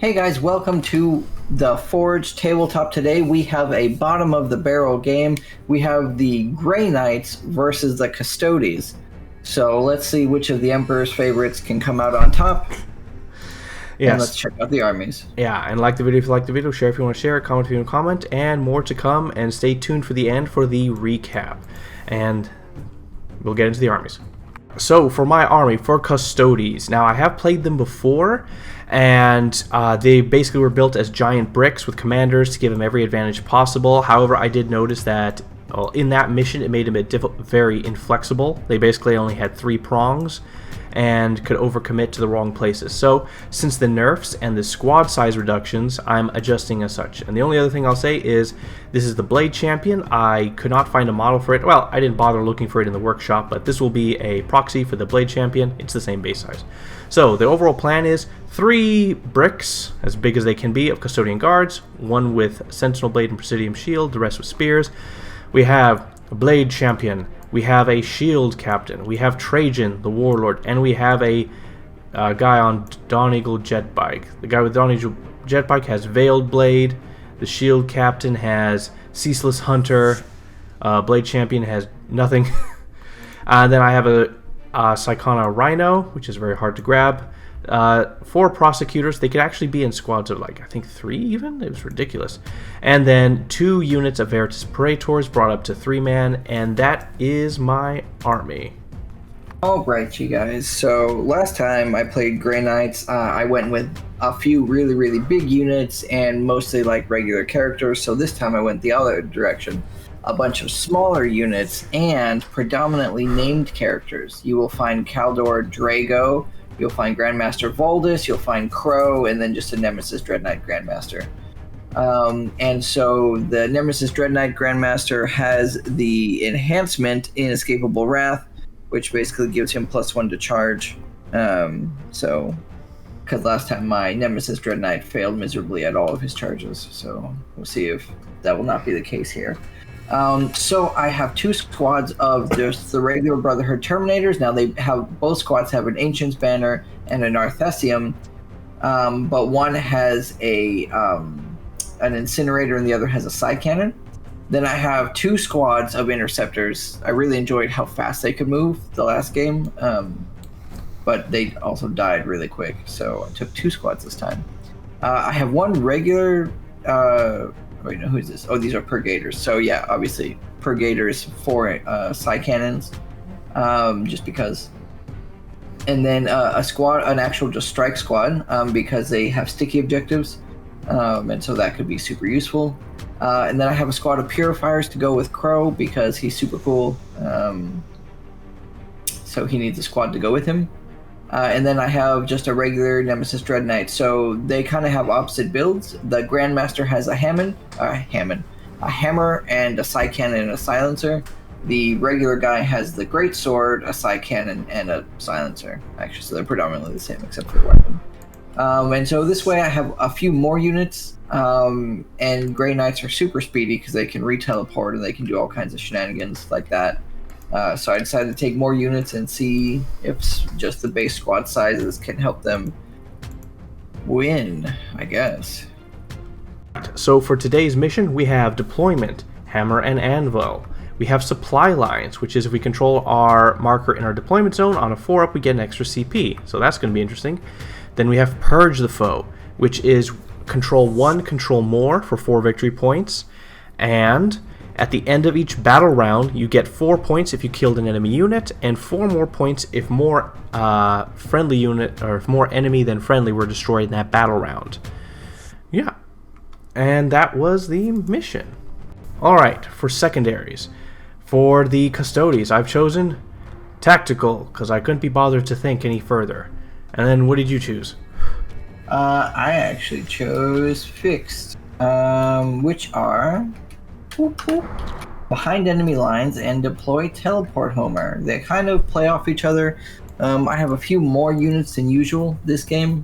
Hey guys, welcome to the Forge Tabletop. Today we have a bottom of the barrel game. We have the Grey Knights versus the Custodes. So let's see which of the Emperor's favorites can come out on top. Yes. And let's check out the armies. Yeah, and like the video if you like the video, share if you want to share, comment if you want to comment, and more to come, and stay tuned for the end for the recap. And we'll get into the armies. So for my army, for Custodes, now I have played them before, and they basically were built as giant bricks with commanders to give them every advantage possible. However, I did notice that in that mission it made them very inflexible. They basically only had 3 prongs and could overcommit to the wrong places. So since the nerfs and the squad size reductions, I'm adjusting as such. And the only other thing I'll say is this is the Blade Champion. I could not find a model for it. Well, I didn't bother looking for it in the workshop, but this will be a proxy for the Blade Champion. It's the same base size. So the overall plan is 3 bricks, as big as they can be, of Custodian Guards, 1 with Sentinel Blade and Presidium Shield, the rest with Spears. We have a Blade Champion, we have a Shield Captain, we have Trajan, the Warlord, and we have a guy on Dawn Eagle Jetbike. The guy with Dawn Eagle Jetbike has Veiled Blade, the Shield Captain has Ceaseless Hunter, Blade Champion has nothing. And then I have a Psychona Rhino, which is very hard to grab. 4 prosecutors. They could actually be in squads of like I think 3 even. It was ridiculous. And then 2 units of Veritas Parators brought up to 3-man, and that is my army. Alright, you guys. So last time I played Grey Knights, I went with a few really big units and mostly like regular characters. So this time I went the other direction. A bunch of smaller units and predominantly named characters. You will find Caldor Drago, you'll find Grandmaster Voldus, you'll find Crow, and then just a Nemesis Dread Knight Grandmaster. And so the Nemesis Dread Knight Grandmaster has the enhancement Inescapable Wrath, which basically gives him +1 to charge. Because last time my Nemesis Dread Knight failed miserably at all of his charges, so we'll see if that will not be the case here. So I have 2 squads of just the regular Brotherhood Terminators. Now both squads have an Ancient's Banner and an Arthesium, but one has an Incinerator and the other has a Side Cannon. Then I have 2 squads of Interceptors. I really enjoyed how fast they could move the last game, but they also died really quick, so I took 2 squads this time. I have 1 regular... Wait, no, who is this? Oh, these are Purgators. So yeah, obviously Purgators 4 side cannons, just because. And then a squad, an actual just strike squad, because they have sticky objectives, and so that could be super useful. And then I have a squad of Purifiers to go with Crow because he's super cool. So he needs a squad to go with him. And then I have just a regular Nemesis Dread Knight. So they kind of have opposite builds. The Grandmaster has a hammer and a side cannon and a silencer. The regular guy has the Great Sword, a side cannon, and a silencer. Actually, so they're predominantly the same except for the weapon. And so this way I have a few more units. And Grey Knights are super speedy because they can re-teleport and they can do all kinds of shenanigans like that. So I decided to take more units and see if just the base squad sizes can help them win, I guess. So for today's mission, we have Deployment, Hammer and Anvil. We have Supply Lines, which is if we control our marker in our deployment zone on a 4-up, we get an extra CP. So that's going to be interesting. Then we have Purge the Foe, which is control 1, control more for 4 victory points. And at the end of each battle round, you get 4 points if you killed an enemy unit, and 4 more points if more friendly unit, or if more enemy than friendly were destroyed in that battle round. Yeah. And that was the mission. Alright, for secondaries. For the Custodes, I've chosen Tactical, because I couldn't be bothered to think any further. And then what did you choose? I actually chose Fixed, which are... behind enemy lines and deploy Teleport Homer. They kind of play off each other. I have a few more units than usual this game,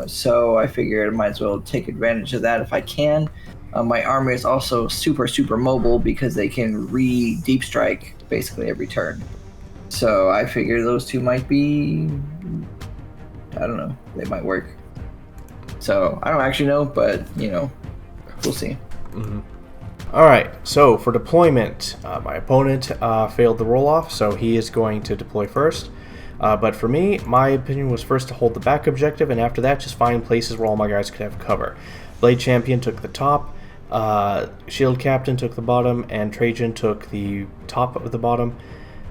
so I figured I might as well take advantage of that if I can. My army is also super mobile because they can deep strike basically every turn. So I figure those 2 might be, I don't know, they might work. So I don't actually know, but we'll see. Alright, so for deployment, my opponent failed the roll-off, so he is going to deploy first. But for me, my opinion was first to hold the back objective, and after that, just find places where all my guys could have cover. Blade Champion took the top, Shield Captain took the bottom, and Trajan took the top of the bottom.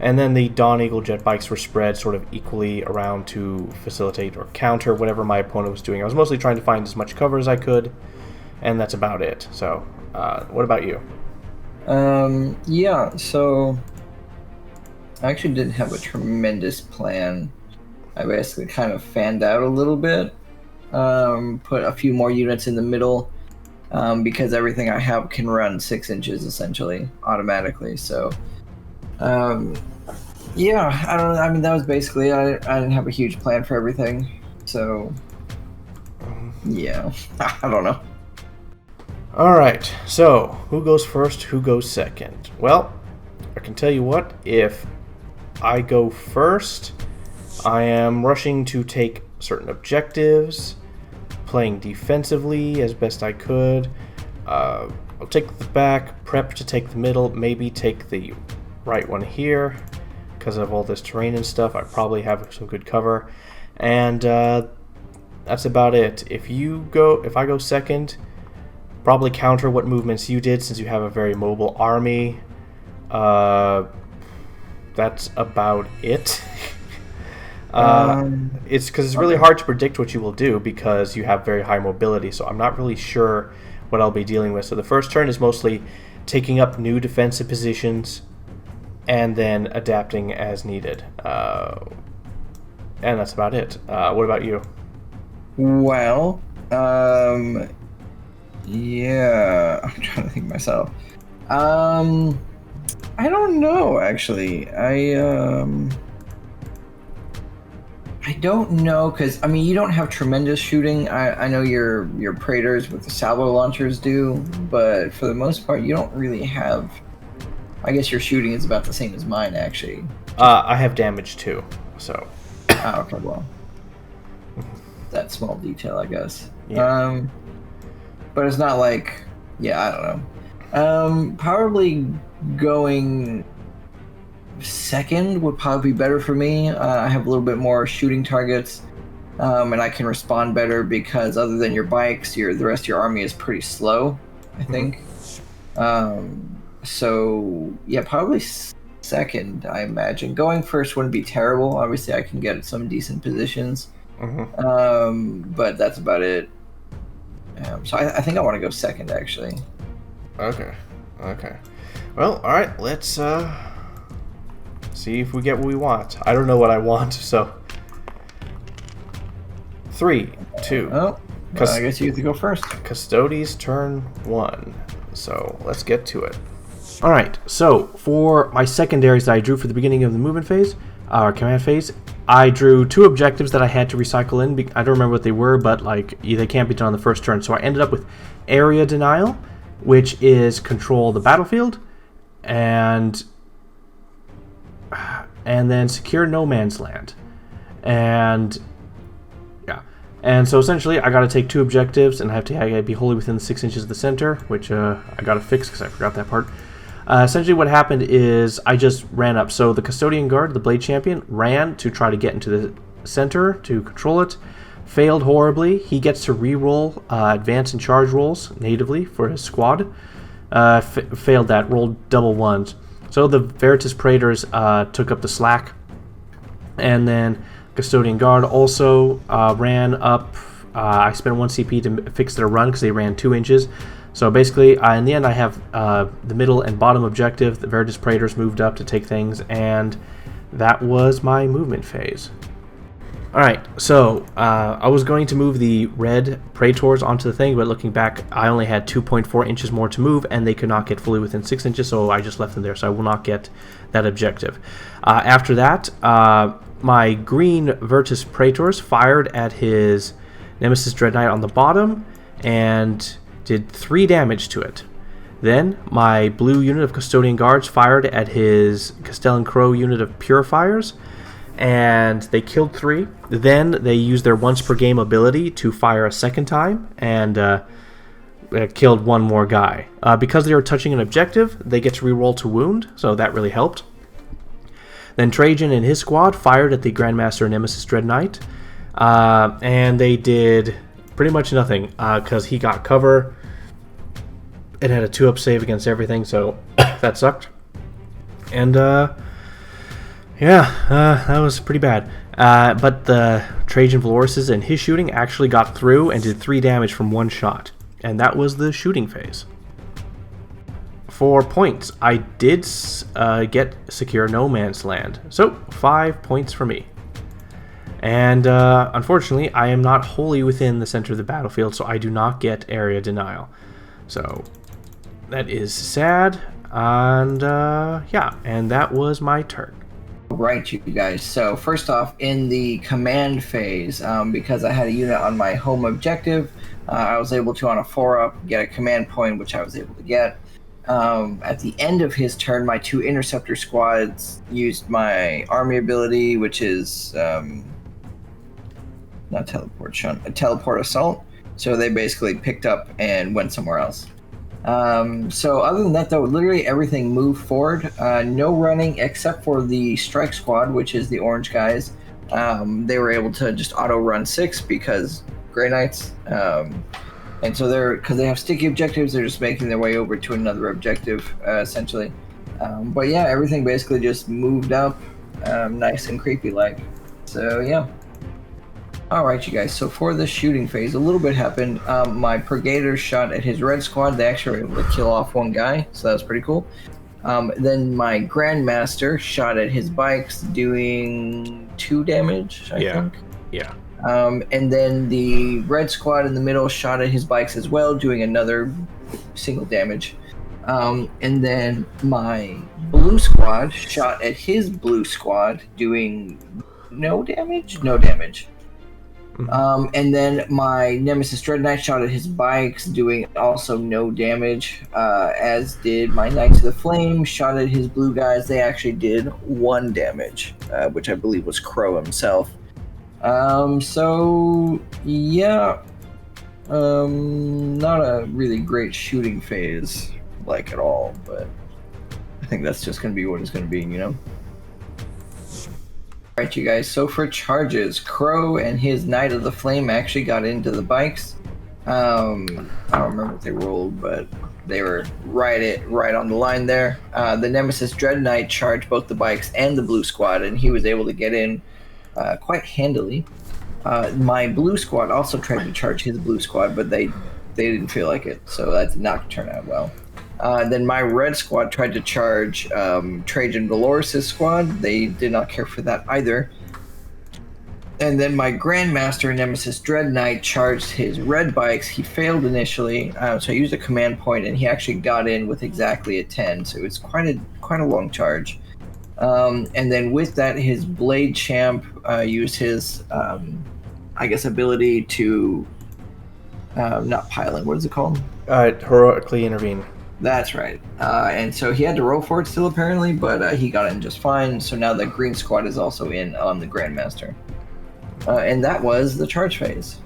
And then the Dawn Eagle jet bikes were spread sort of equally around to facilitate or counter whatever my opponent was doing. I was mostly trying to find as much cover as I could, and that's about it. So, what about you? Yeah, so I actually didn't have a tremendous plan. I basically kind of fanned out a little bit, put a few more units in the middle, because everything I have can run 6 inches essentially automatically. So, yeah, I don't know. I mean, that was basically I didn't have a huge plan for everything. So, yeah, I don't know. Alright, so who goes first, who goes second? Well, I can tell you what, if I go first, I am rushing to take certain objectives, playing defensively as best I could. I'll take the back, prep to take the middle, maybe take the right one here. Because of all this terrain and stuff, I probably have some good cover. And that's about it. If I go second, probably counter what movements you did since you have a very mobile army. That's about it. It's because it's really hard to predict what you will do because you have very high mobility, so I'm not really sure what I'll be dealing with. So the first turn is mostly taking up new defensive positions and then adapting as needed. And that's about it. What about you? Well, yeah, I'm trying to think myself. I don't know, actually. I don't know, because, I mean, you don't have tremendous shooting. I know your Praetors with the salvo launchers do, but for the most part, you don't really have... I guess your shooting is about the same as mine, actually. I have damage, too, so... Okay, well. That small detail, I guess. Yeah. But it's not like... Yeah, I don't know. Probably going... second would probably be better for me. I have a little bit more shooting targets, and I can respond better because other than your bikes, the rest of your army is pretty slow, I think. So yeah, probably second, I imagine. Going first wouldn't be terrible. Obviously, I can get some decent positions, but that's about it. So I think I want to go second, actually. Okay. Well, all right. Let's see if we get what we want. I don't know what I want, so 3, 2. Oh, well, I guess you get to go first. Custodes turn 1. So let's get to it. All right. So for my secondaries that I drew for the beginning of the movement phase, or command phase, I drew 2 objectives that I had to recycle in. I don't remember what they were, but like they can't be done on the first turn. So I ended up with area denial, which is control the battlefield, and then secure no man's land. And yeah, and so essentially I got to take 2 objectives, and I gotta be wholly within the 6 inches of the center, which I got to fix because I forgot that part. Essentially what happened is I just ran up. So the Custodian Guard, the Blade Champion, ran to try to get into the center to control it. Failed horribly. He gets to re-roll advance and charge rolls natively for his squad. Failed that. Rolled double ones. So the Veritas Praetors took up the slack. And then Custodian Guard also ran up. I spent 1 CP to fix their run because they ran 2 inches. So basically, in the end, I have the middle and bottom objective. The Veritas Praetors moved up to take things, and that was my movement phase. Alright, so I was going to move the red Praetors onto the thing, but looking back, I only had 2.4 inches more to move, and they could not get fully within 6 inches, so I just left them there, so I will not get that objective. After that, my green Veritas Praetors fired at his Nemesis Dread Knight on the bottom, and did 3 damage to it. Then my blue unit of Custodian Guards fired at his Castellan Crow unit of Purifiers, and they killed 3. Then they used their once per game ability to fire a second time, and killed 1 more guy. Because they were touching an objective, they get to reroll to wound, so that really helped. Then Trajan and his squad fired at the Grandmaster Nemesis Dread Knight, and they did pretty much nothing, because he got cover. It had a 2-up save against everything, so that sucked. And that was pretty bad. But the Trajan Valoruses and his shooting actually got through and did 3 damage from 1 shot. And that was the shooting phase. For points, I did get Secure No Man's Land. So, 5 points for me. And unfortunately, I am not wholly within the center of the battlefield, so I do not get area denial. So, that is sad. And and that was my turn. Right, you guys. So first off, in the command phase, because I had a unit on my home objective, I was able to, on a 4-up, get a command point, which I was able to get. At the end of his turn, my 2 interceptor squads used my army ability, which is not teleport shunt, a teleport assault. So they basically picked up and went somewhere else. So other than that, though, literally everything moved forward. No running except for the strike squad, which is the orange guys. They were able to just auto run 6 because Grey Knights. And so because they have sticky objectives, they're just making their way over to another objective, essentially. But yeah, everything basically just moved up, nice and creepy like. So yeah. Alright, you guys, so for the shooting phase, a little bit happened. My Brigader shot at his red squad. They actually were able to kill off 1 guy, so that was pretty cool. Then my Grandmaster shot at his bikes, doing 2 damage, I think. Yeah. And then the red squad in the middle shot at his bikes as well, doing another single damage. And then my blue squad shot at his blue squad, doing no damage? No damage. And then my Nemesis Dread Knight shot at his bikes, doing also no damage, as did my Knights of the Flame shot at his blue guys. They actually did 1 damage, which I believe was Crow himself. So, yeah, not a really great shooting phase, like, at all, but I think that's just going to be what it's going to be, you know? Alright, you guys, so for charges, Crow and his Knight of the Flame actually got into the bikes. I don't remember what they rolled, but they were right on the line there. The Nemesis Dread Knight charged both the bikes and the blue squad, and he was able to get in quite handily. My blue squad also tried to charge his blue squad, but they didn't feel like it, so that did not turn out well. Then my red squad tried to charge Trajan Valoris' squad. They did not care for that either. And then my Grandmaster Nemesis Dread Knight charged his red bikes. He failed initially, so I used a command point, and he actually got in with exactly a 10. So it was quite a long charge. And then with that, his Blade Champ used his, ability to not piling. What is it called? Heroically intervene. That's right. And so he had to roll for it still, apparently, but he got in just fine. So now the green squad is also in on the Grandmaster. And that was the charge phase.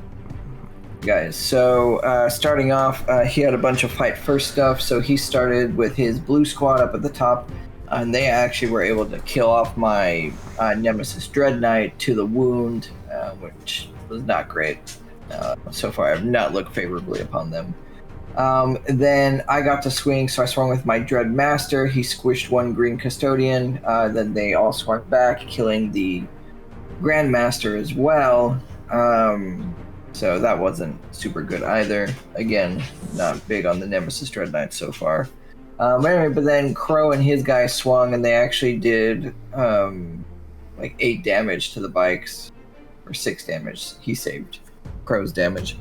Guys, so starting off, he had a bunch of fight first stuff. So he started with his blue squad up at the top, and they actually were able to kill off my Nemesis Dread Knight to the wound, which was not great. So far, I have not looked favorably upon them. Then I got to swing, so I swung with my Dread Master. He squished 1 green custodian. Then they all swung back, killing the Grandmaster as well. So that wasn't super good either. Again, not big on the Nemesis Dread Knight so far. But then Crow and his guys swung, and they actually did 8 damage to the bikes, or 6 damage. He saved Crow's damage.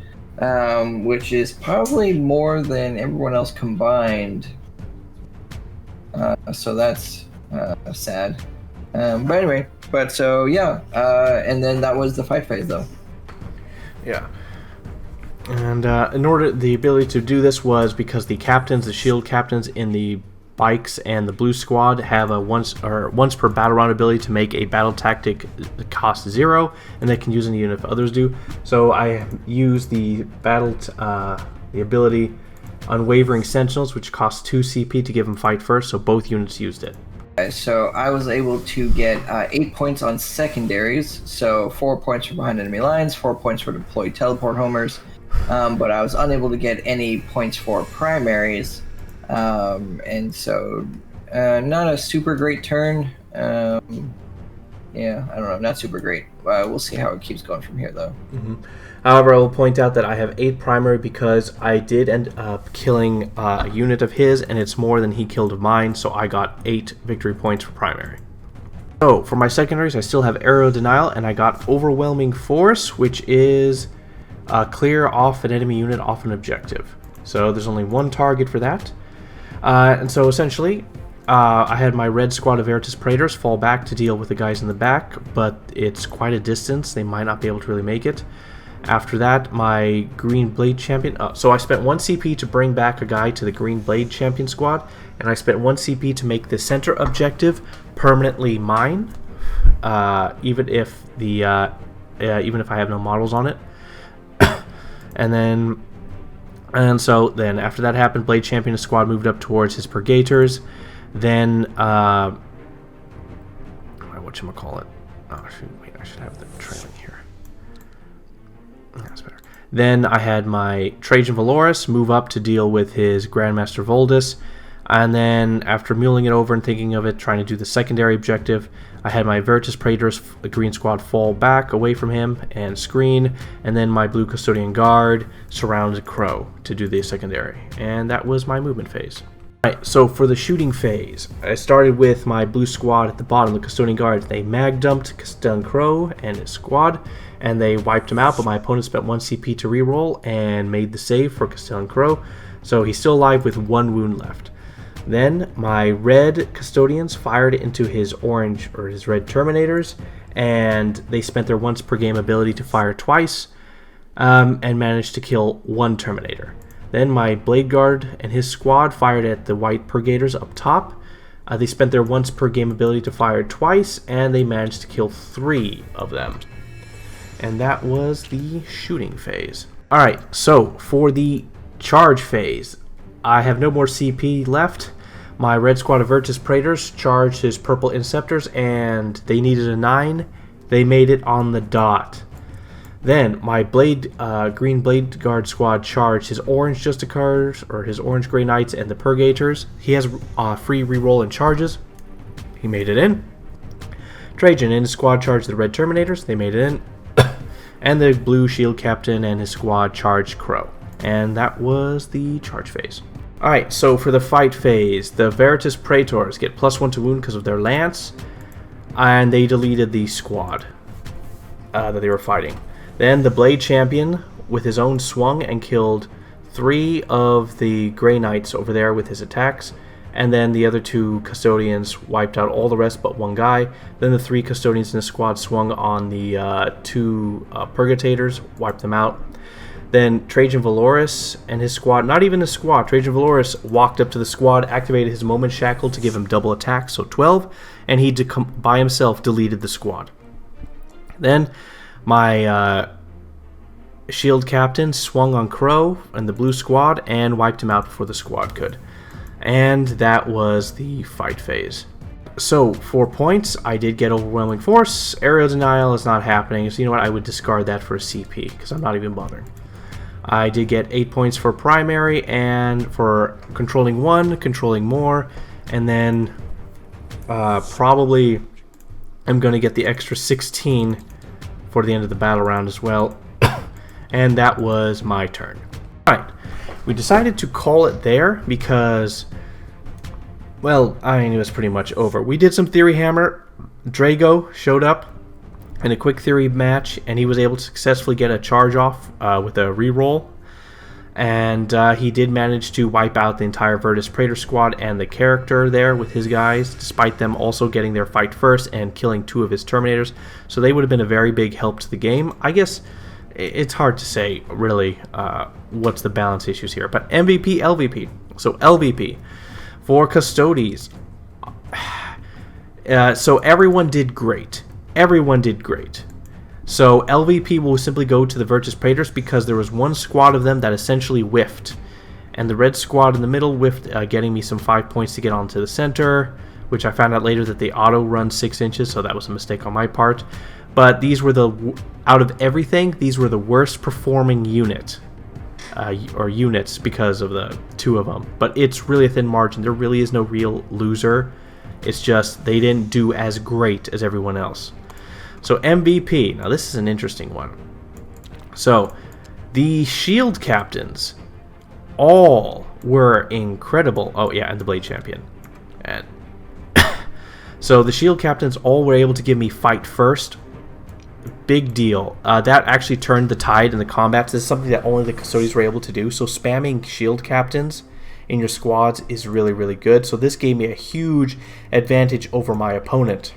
Which is probably more than everyone else combined. So that's sad. But anyway, and then that was the fight phase, though. Yeah. And the ability to do this was because the captains, the shield captains in the bikes and the blue squad have a once per battle round ability to make a battle tactic cost 0, and they can use any unit if others do. So I use the the ability Unwavering Sentinels, which costs 2 CP to give them fight first, so both units used it. So I was able to get 8 points on secondaries, so 4 points for behind enemy lines, 4 points for deployed teleport homers, but I was unable to get any points for primaries, and so not a super great turn. Yeah, I don't know, not super great. We'll see how it keeps going from here, though. However, I will point out that I have 8 primary because I did end up killing a unit of his, and it's more than he killed of mine, so I got 8 victory points for primary. So, for my secondaries, I still have Aerial Denial, and I got Overwhelming Force, which is clear off an enemy unit off an objective. So there's only one target for that. And so essentially, I had my red squad of Veritas Praetors fall back to deal with the guys in the back, but it's quite a distance. They might not be able to really make it. After that, my Green Blade Champion... so I spent 1 CP to bring back a guy to the Green Blade Champion squad, and I spent 1 CP to make the center objective permanently mine, even if I have no models on it. And so then after that happened, Blade Champion squad moved up towards his Purgators. Then whatchamacallit? Oh shoot, wait, I should have the trailing here. That's better. Then I had my Trajan Valoris move up to deal with his Grandmaster Voldus. And then after mulling it over and thinking of it, trying to do the secondary objective, I had my Veritas Praetors green squad fall back away from him and screen, and then my blue Custodian Guard surrounded Crow to do the secondary. And that was my movement phase. Alright, so for the shooting phase, I started with my blue squad at the bottom, the Custodian Guard. They mag dumped Custodian Crow and his squad, and they wiped him out, but my opponent spent 1 CP to reroll and made the save for Custodian Crow, so he's still alive with 1 wound left. Then my red Custodians fired into his orange or his red Terminators, and they spent their once per game ability to fire twice and managed to kill 1 Terminator. Then my Blade Guard and his squad fired at the white Purgators up top. They spent their once per game ability to fire twice, and they managed to kill 3 of them. And that was the shooting phase. Alright, so for the charge phase, I have no more CP left. My red squad of Veritas Praetors charged his purple Inceptors, and they needed a 9. They made it on the dot. Then my green Blade Guard squad charged his orange Justicars, or his orange Grey Knights, and the Purgators. He has free reroll and charges. He made it in. Trajan and his squad charged the red Terminators. They made it in. And the blue Shield Captain and his squad charged Crow. And that was the charge phase. Alright, so for the fight phase, the Veritas Praetors get +1 to wound because of their lance, and they deleted the squad that they were fighting. Then the Blade Champion with his own swung and killed 3 of the Grey Knights over there with his attacks, and then the other 2 Custodians wiped out all the rest but 1 guy. Then the 3 Custodians in the squad swung on the 2 Purgators, wiped them out. Then Trajan Valoris and his squad, not even the squad, Trajan Valoris walked up to the squad, activated his Moment Shackle to give him double attack, so 12, and he by himself deleted the squad. Then my Shield Captain swung on Crow and the blue squad and wiped him out before the squad could. And that was the fight phase. So, for points, I did get Overwhelming Force. Aerial Denial is not happening, so you know what, I would discard that for a CP, because I'm not even bothering. I did get 8 points for primary, and for controlling 1, controlling more, and then probably I'm going to get the extra 16 for the end of the battle round as well. And that was my turn. Alright, we decided to call it there because, well, I mean, it was pretty much over. We did some Theory Hammer. Drago showed up in a quick theory match, and he was able to successfully get a charge off with a reroll. And he did manage to wipe out the entire Veritas Praetor squad and the character there with his guys, despite them also getting their fight first and killing 2 of his Terminators. So they would have been a very big help to the game. I guess it's hard to say, really, what's the balance issues here. But MVP, LVP. So LVP. For Custodes, so everyone did great. Everyone did great. So LVP will simply go to the Virtus Praetors because there was one squad of them that essentially whiffed. And the red squad in the middle whiffed, getting me some 5 points to get onto the center, which I found out later that they auto-run 6 inches, so that was a mistake on my part. But these were out of everything, these were the worst performing unit. Or units because of the 2 of them. But it's really a thin margin. There really is no real loser. It's just they didn't do as great as everyone else. So MVP. Now this is an interesting one. So the shield captains all were incredible. Oh yeah, and the blade champion. And so the shield captains all were able to give me fight first. Big deal. That actually turned the tide in the combats. This is something that only the Custodes were able to do. So spamming shield captains in your squads is really, really good. So this gave me a huge advantage over my opponent.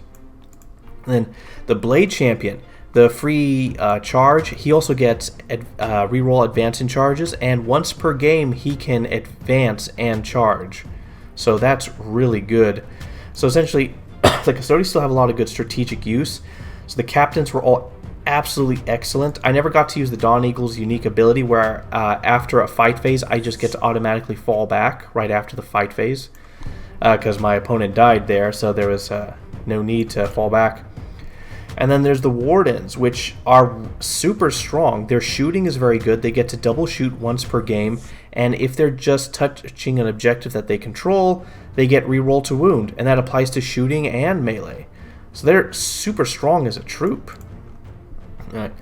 And then the blade champion, the free charge, he also gets reroll advance and charges, and once per game he can advance and charge. So that's really good. So essentially the Custodes still have a lot of good strategic use. So the captains were all absolutely excellent. I never got to use the Dawn Eagle's unique ability where after a fight phase I just get to automatically fall back right after the fight phase because my opponent died there, so there was no need to fall back. And then there's the Wardens, which are super strong. Their shooting is very good. They get to double shoot once per game, and if they're just touching an objective that they control, they get reroll to wound, and that applies to shooting and melee. So they're super strong as a troop. Right.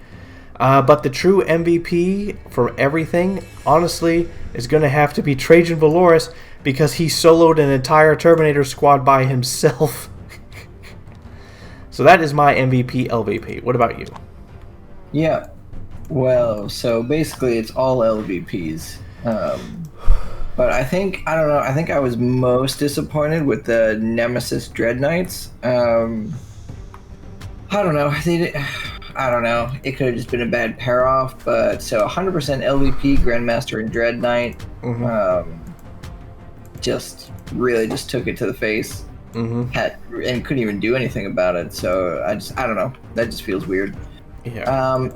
But the true MVP for everything, honestly, is going to have to be Trajan Valoris because he soloed an entire Terminator squad by himself. So that is my MVP LVP. What about you? Yeah. Well, so basically it's all LVPs. But I think I was most disappointed with the Nemesis Dread Knights. I don't know. I don't know. It could have just been a bad pair off, but so 100% LVP, Grandmaster, and Dread Knight. Just took it to the face. And couldn't even do anything about it. So I don't know. That just feels weird. Yeah.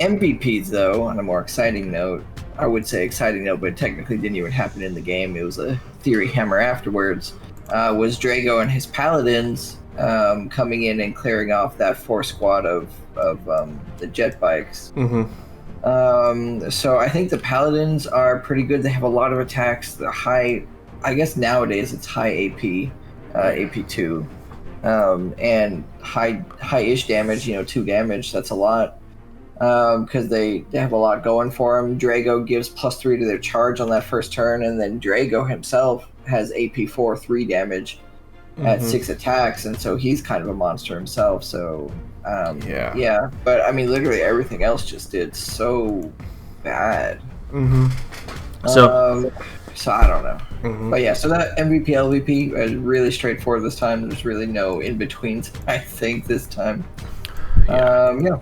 MVPs though, on a more exciting note, I would say exciting note, but it technically didn't even happen in the game. It was a theory hammer afterwards. Was Drago and his paladins coming in and clearing off that 4 squad of the jet bikes. So I think the paladins are pretty good. They have a lot of attacks. The high, I guess nowadays it's high AP, AP2, and high-ish damage. 2 damage. That's a lot. Because they have a lot going for them. Drago gives +3 to their charge on that first turn, and then Drago himself has AP4 3 damage at 6 attacks, and so he's kind of a monster himself. So yeah. But I mean, literally everything else just did so bad. So I don't know. But yeah, so that MVP LVP is really straightforward this time. There's really no in betweens. I think this time. Yeah.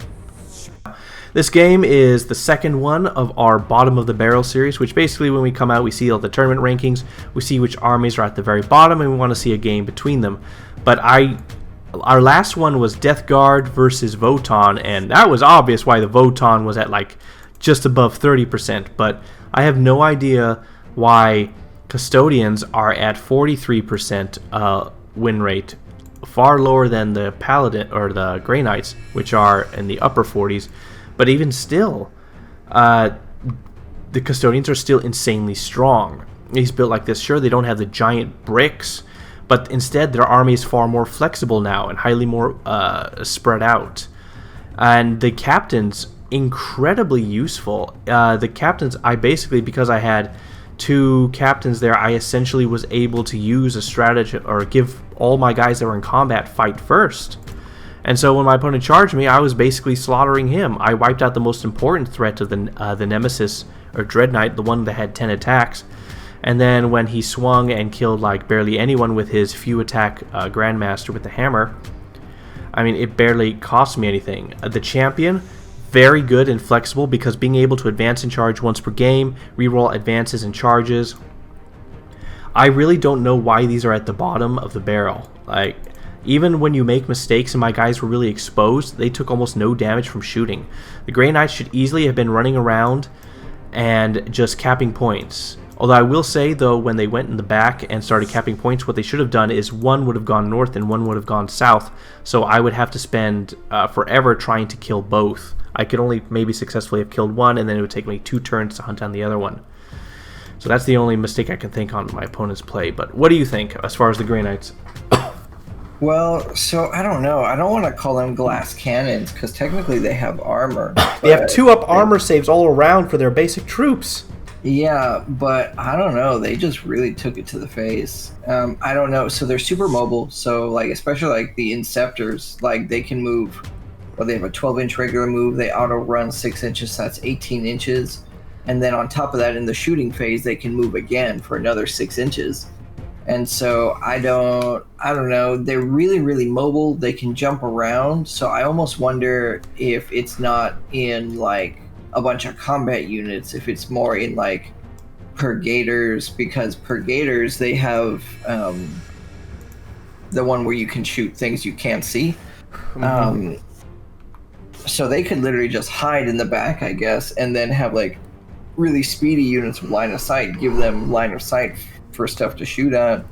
This game is the second one of our bottom of the barrel series, which basically when we come out, we see all the tournament rankings, we see which armies are at the very bottom, and we want to see a game between them. But our last one was Death Guard versus Votann, and that was obvious why the Votann was at like just above 30%, but I have no idea why Custodians are at 43% win rate, far lower than the Paladin or the Grey Knights, which are in the upper 40s. But even still, the Custodians are still insanely strong. He's built like this. Sure, they don't have the giant bricks, but instead their army is far more flexible now and highly more spread out. And the captains, incredibly useful. The captains, because I had 2 captains there, I essentially was able to use a strategy or give all my guys that were in combat fight first. And so when my opponent charged me, I was basically slaughtering him. I wiped out the most important threat of the Nemesis, or Dread Knight, the one that had 10 attacks. And then when he swung and killed like barely anyone with his few attack Grandmaster with the hammer, I mean, it barely cost me anything. The champion, very good and flexible because being able to advance and charge once per game, reroll advances and charges. I really don't know why these are at the bottom of the barrel. Like, even when you make mistakes and my guys were really exposed, they took almost no damage from shooting. The Grey Knights should easily have been running around and just capping points. Although I will say, though, when they went in the back and started capping points, what they should have done is one would have gone north and one would have gone south. So I would have to spend forever trying to kill both. I could only maybe successfully have killed one, and then it would take me 2 turns to hunt down the other one. So that's the only mistake I can think on my opponent's play. But what do you think as far as the Grey Knights? Well, so I don't know. I don't want to call them glass cannons because technically they have armor. They have 2-up armor saves all around for their basic troops. Yeah, but I don't know. They just really took it to the face. I don't know. So they're super mobile. So like, especially like the Inceptors, like they can move. Well, they have a 12-inch regular move. They auto run 6 inches. So that's 18 inches. And then on top of that, in the shooting phase, they can move again for another 6 inches. And so I don't know. They're really, really mobile. They can jump around. So I almost wonder if it's not in like a bunch of combat units, if it's more in like Purgators, because Purgators, they have the one where you can shoot things you can't see. So they could literally just hide in the back, I guess, and then have like really speedy units with line of sight, give them line of sight for stuff to shoot at,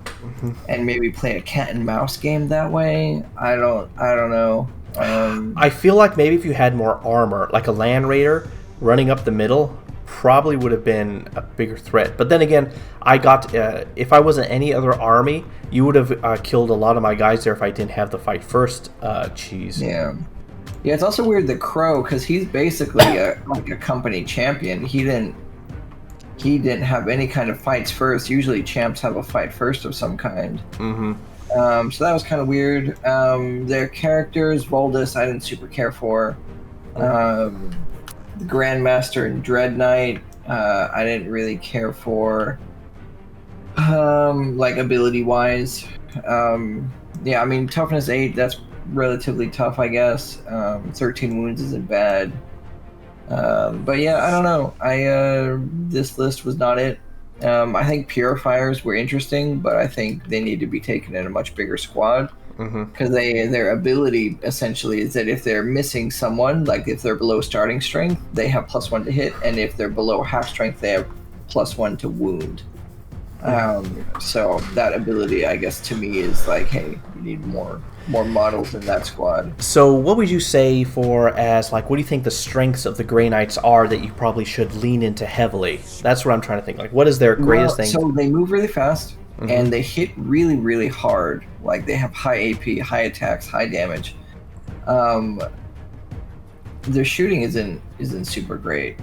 and maybe play a cat and mouse game that way. I don't know. I feel like maybe if you had more armor, like a Land Raider running up the middle, probably would have been a bigger threat. But then again, I got if I wasn't any other army, you would have killed a lot of my guys there if I didn't have the fight first. Yeah, it's also weird the Crow, because he's basically like a company champion. He didn't have any kind of fights first. Usually champs have a fight first of some kind. So that was kind of weird. Their characters, Voldus, I didn't super care for. The Grandmaster and Dread Knight, I didn't really care for. Like ability wise. Yeah, I mean toughness 8, that's relatively tough, I guess. 13 wounds isn't bad. But yeah, I don't know. This list was not it. I think Purifiers were interesting, but I think they need to be taken in a much bigger squad. Because their ability essentially is that if they're missing someone, like if they're below starting strength, they have +1 to hit, and if they're below half strength, they have +1 to wound. So that ability, I guess, to me is like, hey, you need more models in that squad. So what would you say what do you think the strengths of the Grey Knights are that you probably should lean into heavily? That's what I'm trying to think. Like, what is their greatest thing? So they move really fast, and they hit really, really hard. Like, they have high AP, high attacks, high damage. Their shooting isn't super great.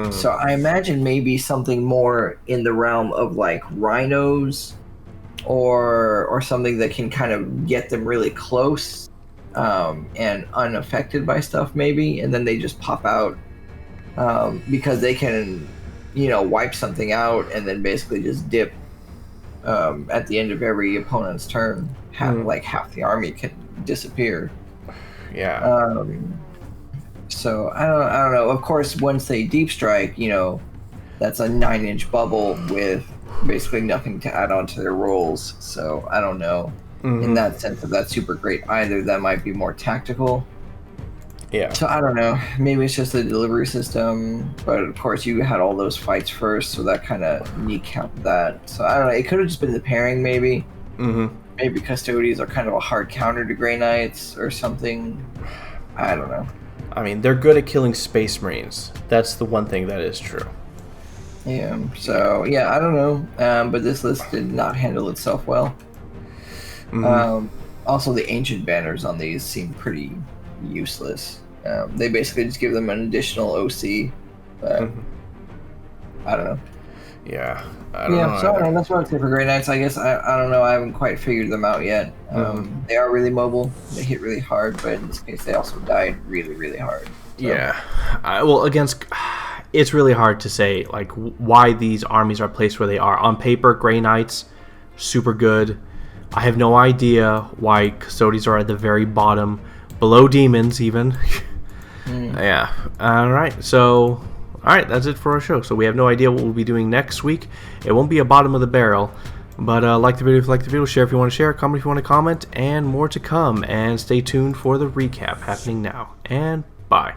So I imagine maybe something more in the realm of like rhinos, or something that can kind of get them really close and unaffected by stuff maybe, and then they just pop out because they can, wipe something out and then basically just dip at the end of every opponent's turn. Half the army can disappear. Yeah. So I don't know. Of course, once they deep strike, that's a 9-inch bubble with basically nothing to add on to their rolls. So I don't know. In that sense, if that's super great either. That might be more tactical. Yeah. So I don't know. Maybe it's just the delivery system. But of course, you had all those fights first, so that kind of kneecapped that. So I don't know. It could have just been the pairing, maybe. Maybe Custodes are kind of a hard counter to Grey Knights or something. I don't know. I mean, they're good at killing Space Marines. That's the one thing that is true. Yeah, so, yeah, I don't know. But this list did not handle itself well. Also, the ancient banners on these seem pretty useless. They basically just give them an additional OC. But I don't know. Yeah, I don't know. So I don't know. That's what I'd say for Grey Knights. I guess I don't know. I haven't quite figured them out yet. They are really mobile. They hit really hard, but in this case, they also died really, really hard. So. Yeah. It's really hard to say like why these armies are placed where they are. On paper, Grey Knights, super good. I have no idea why Custodes are at the very bottom, below Demons even. Yeah. All right. So. All right, that's it for our show. So we have no idea what we'll be doing next week. It won't be a bottom of the barrel. But like the video if you like the video, share if you want to share, comment if you want to comment, and more to come. And stay tuned for the recap happening now. And bye.